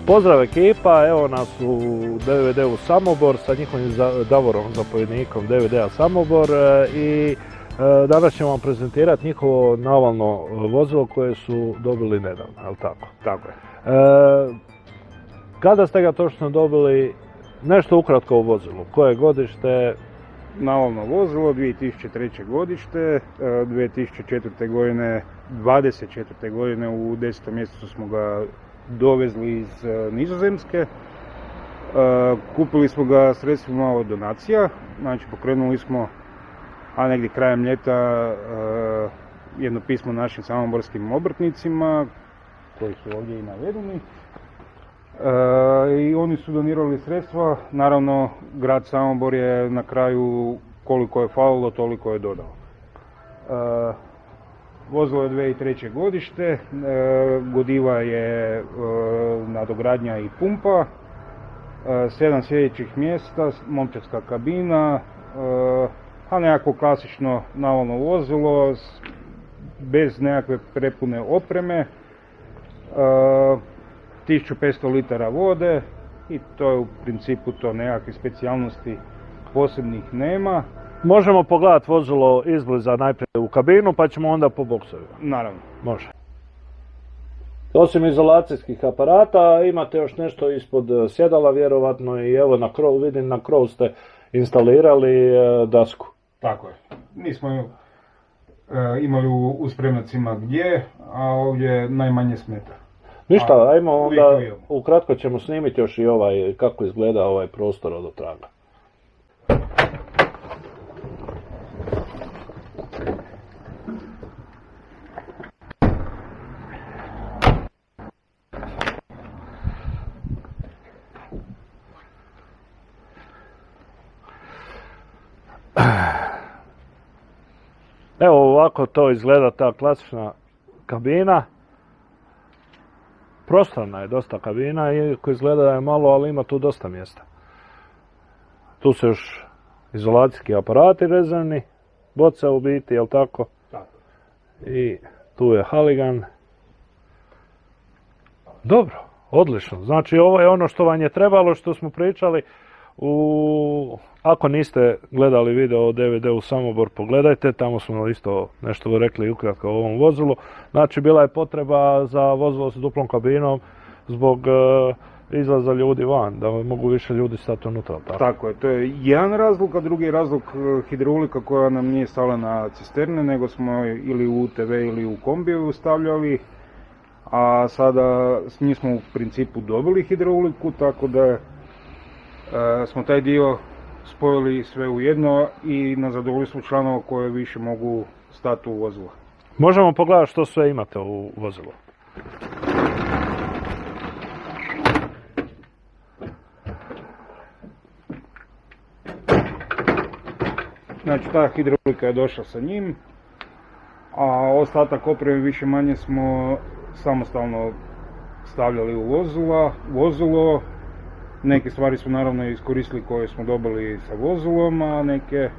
Pozdrav ekipa, evo nas u DVD-u Samobor sa njihovim Davorom, zapovjednikom DVD-a Samobor i danas ćemo vam prezentirati njihovo navalno vozilo koje su dobili nedavno, je li tako? Tako je. Kada ste ga točno dobili, nešto ukratko o vozilu, koje godište? Navalno vozilo, 2003. godište, 2004. godine, 24. godine u 10. mjesecu smo ga dovezli iz Nizozemske. Kupili smo ga sredstvima od donacija, znači pokrenuli smo, a negdje krajem ljeta, jedno pismo našim samoborskim obrtnicima, koji su ovdje i navedeni. I oni su donirali sredstva, naravno grad Samobor je na kraju koliko je falilo, toliko je dodao. Vozilo je 2003. godište, godiva je nadogradnja i pumpa, 7 sjedećih mjesta, momčadska kabina, a nekako klasično navalno vozilo, bez nekakve prepune opreme, 1500 litara vode i to je u principu to, nekakve specijalnosti posebnih nema. Možemo pogledati vozilo izbliza najprije u kabinu pa ćemo onda po boksovima. Naravno. Može. Osim izolacijskih aparata imate još nešto ispod sjedala vjerovatno i evo na krov, vidim na krov ste instalirali dasku. Tako je. Mi smo imali u spremnicima gdje, a ovdje najmanje smeta. Ništa, ajmo onda, ukratko ćemo snimiti još i ovaj, kako izgleda ovaj prostor od otraga. Evo ovako to izgleda ta klasična kabina. Prostorna je dosta kabina, iako izgleda da je malo, ali ima tu dosta mjesta. Tu su još izolacijski aparati rezervni, boca u biti, jel tako? Tako. I tu je Haligan. Dobro, odlično. Znači ovo je ono što vam je trebalo, što smo pričali. Ako niste gledali video o DVD-u Samobor, pogledajte, tamo smo isto nešto rekli ukratko o ovom vozilu. Znači bila je potreba za vozilo s duplom kabinom zbog izlaza ljudi van, da mogu više ljudi stati unutra. Tako je, to je jedan razlog, a drugi je razlog hidraulika koja nam nije stala na cisterne, nego smo ili u UTV ili u kombiju stavljali, a sada s njim smo u principu dobili hidrauliku, tako da smo taj dio spojili sve u jedno i na zadovoljstvo članova koje više mogu stati u vozilo. Možemo pogledati što sve imate u vozilu. Znači ta hidraulika je došla sa njim, a ostatak opreme više manje smo samostalno stavljali u vozilo. Neke stvari smo naravno iskoristili koje smo dobili sa vozilom, a neke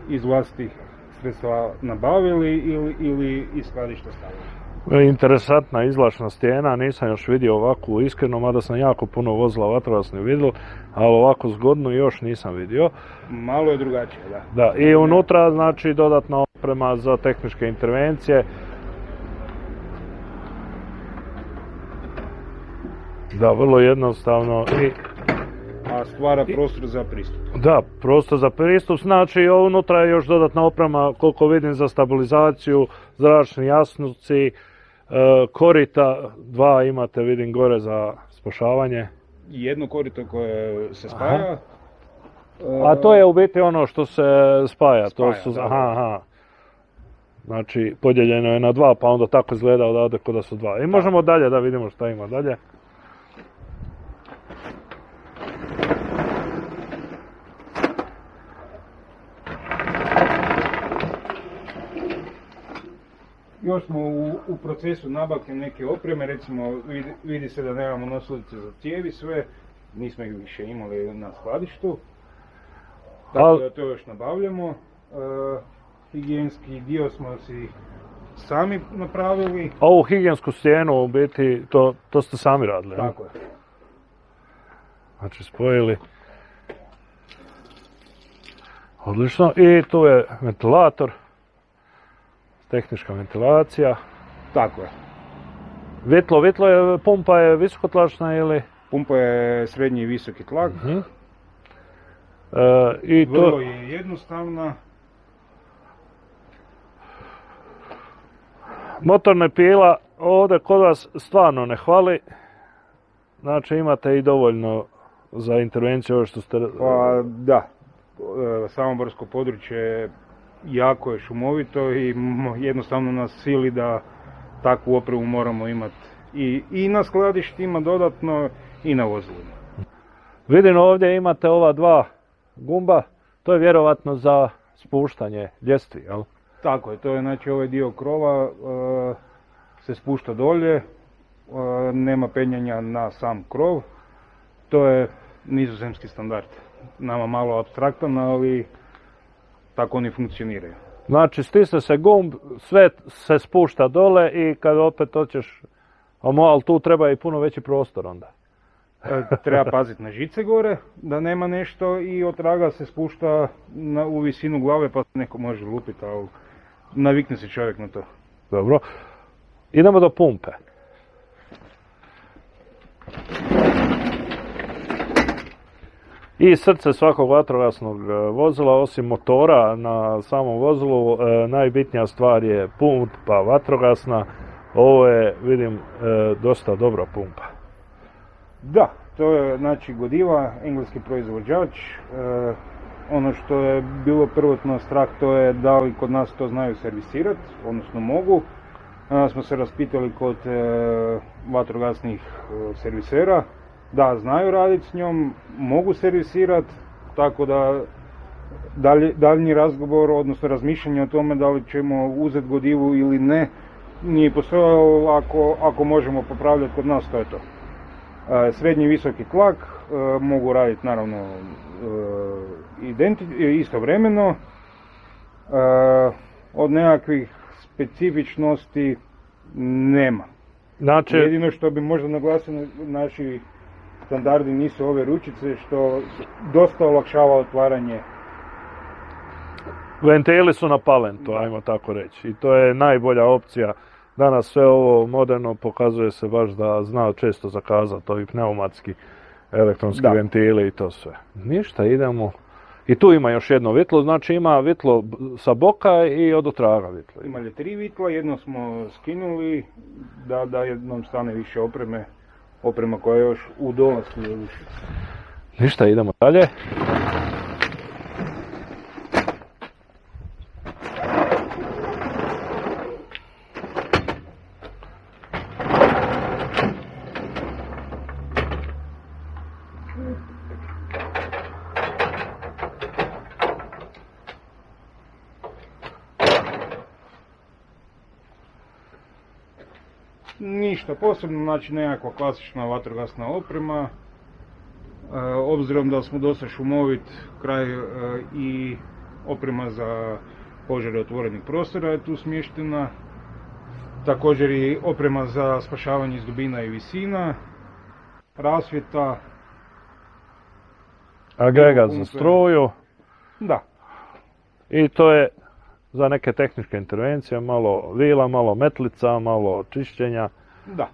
iz vlastitih sredstva nabavili ili iz skladišta stavili. Interesantna izvlačna stijena, nisam još vidio ovakvu iskreno, mada sam jako puno vozila vatrogasnih vidio, ali ovako zgodnu još nisam vidio. Malo je drugačije, da. Da, i unutra znači dodatna oprema za tehničke intervencije. Da, vrlo jednostavno i... A stvara prostor za pristup. Da, prostor za pristup, znači unutra je još dodatna oprema, koliko vidim, za stabilizaciju, zračni jasnuci, korita, dva imate, vidim, gore za spašavanje. Jedno korito koje se spaja. A to je u biti ono što se spaja, to su, da. aha. Znači, podijeljeno je na dva, pa onda tako izgleda odavde kod da su dva. I možemo dalje da vidimo šta ima dalje. Još smo u procesu nabavke neke opreme, recimo vidi se da nemamo nosilice za cijevi sve, nismo ih više imali na skladištu, tako da to još nabavljamo. Higijenski dio smo si sami napravili. Ovu higijensku stijenu u biti, to ste sami radili? Tako je. Znači spojili. Odlično. I tu je ventilator. Tehnička ventilacija. Tako je. Vitlo je, pumpa je visokotlačna ili? Pumpa je srednji i visoki tlak. I Vrlo je jednostavna. Motorna pila ovdje kod vas stvarno ne hvali. Znači imate i dovoljno za intervenciju ovo što ste... Pa da, samoborsko područje jako je šumovito i jednostavno nas sili da takvu opremu moramo imati i na skladištima dodatno i na vozilima. Vidim ovdje imate ova dva gumba, to je vjerovatno za spuštanje ljestvi, jel? Tako je, to je znači ovaj dio krova se spušta dolje, nema penjanja na sam krov, to je nizozemski standard. Nama malo apstraktan, ali tako oni funkcioniraju. Znači stisne se gumb, sve se spušta dole i kad opet hoćeš, ali tu treba i puno veći prostor onda. Treba paziti na žice gore, da nema nešto i otraga se spušta u visinu glave pa neko može lupiti, ali navikne se čovjek na to. Dobro. Idemo do pumpe. I srce svakog vatrogasnog vozila, osim motora na samom vozilu, najbitnija stvar je pumpa vatrogasna. Ovo je, vidim, dosta dobra pumpa. Da, to je znači Godiva, engleski proizvođač. Ono što je bilo prvotno strah to je da li kod nas to znaju servisirati, odnosno mogu. Smo se raspitali kod vatrogasnih servisera. Da, znaju raditi s njom, mogu servisirati, tako da daljnji razgovor, odnosno razmišljanje o tome da li ćemo uzeti Godivu ili ne, nije postojalo. Ako možemo popravljati kod nas, to je to. Srednji i visoki tlak mogu raditi naravno istovremeno. Od nekakvih specifičnosti nema. Znači... Jedino što bi možda naglasili, naši standardi nisu ove ručice, što dosta olakšava otvaranje. Ventili su na palentu, ajmo tako reći. I to je najbolja opcija. Danas sve ovo moderno pokazuje se baš da zna često zakazati ovi pneumatski elektronski ventili i to sve. Ništa, idemo. I tu ima još jedno vitlo, znači ima vitlo sa boka i od otraga vitlo. Ima li 3 vitla, jedno smo skinuli da jednom stane više oprema koja je još u dolasku. Ništa, idemo dalje. Ništa posebno, znači nekakva klasična vatrogasna oprema. Obzirom da smo dosta šumovit kraj i oprema za požare otvorenih prostora je tu smještena. Također i oprema za spašavanje iz dubina i visina, rasvjeta. Agregat za struju. Da. I to je za neke tehničke intervencije, malo vila, malo metlica, malo čišćenja. Da.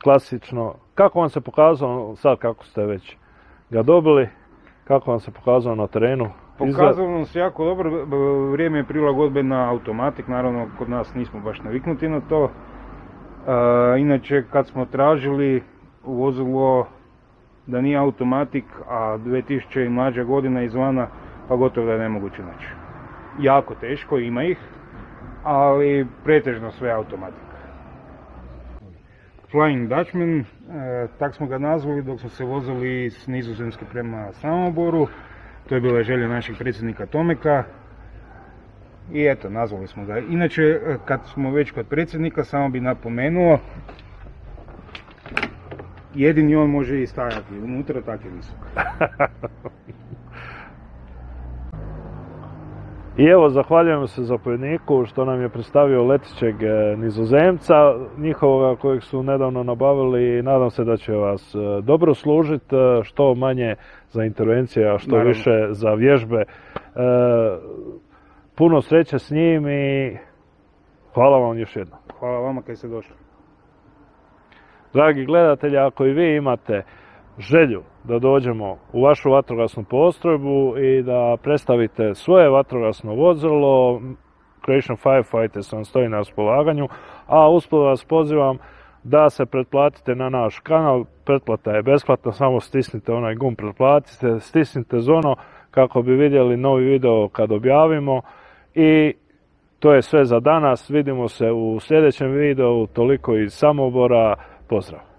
Klasično. Kako vam se pokazalo, sad kako ste već ga dobili, kako vam se pokazalo na terenu? Pokazalo nam se jako dobro, vrijeme je prilagodbe na automatik, naravno kod nas nismo baš naviknuti na to. Inače kad smo tražili vozilo da nije automatik, a 2000 i mlađa godina izvana, pa gotovo da je nemoguće naći. Jako teško, ima ih, ali pretežno sve automatika. Flying Dutchman, tak smo ga nazvali dok smo se vozili s Nizozemske prema Samoboru. To je bila želja našeg predsjednika Tomeka. I eto, nazvali smo ga. Inače, kad smo već kod predsjednika, samo bi napomenuo, jedini on može i stajati unutra, tako je visok. I evo, zahvaljujemo se zapovjedniku što nam je predstavio letićeg Nizozemca, njihovoga kojeg su nedavno nabavili i nadam se da će vas dobro služiti, što manje za intervencije, a što Naravno. više za vježbe. Puno sreće s njim i hvala vam još jednom. Hvala vama kad ste došli. Dragi gledatelji, ako i vi imate želju da dođemo u vašu vatrogasnu postrojbu i da predstavite svoje vatrogasno vozilo, Croatian Firefighters vam stoji na raspolaganju, a usput vas pozivam da se pretplatite na naš kanal. Pretplata je besplatna, samo stisnite onaj gumb pretplatite, stisnite zvono kako bi vidjeli novi video kad objavimo. I to je sve za danas, vidimo se u sljedećem videu, toliko iz Samobora, pozdrav!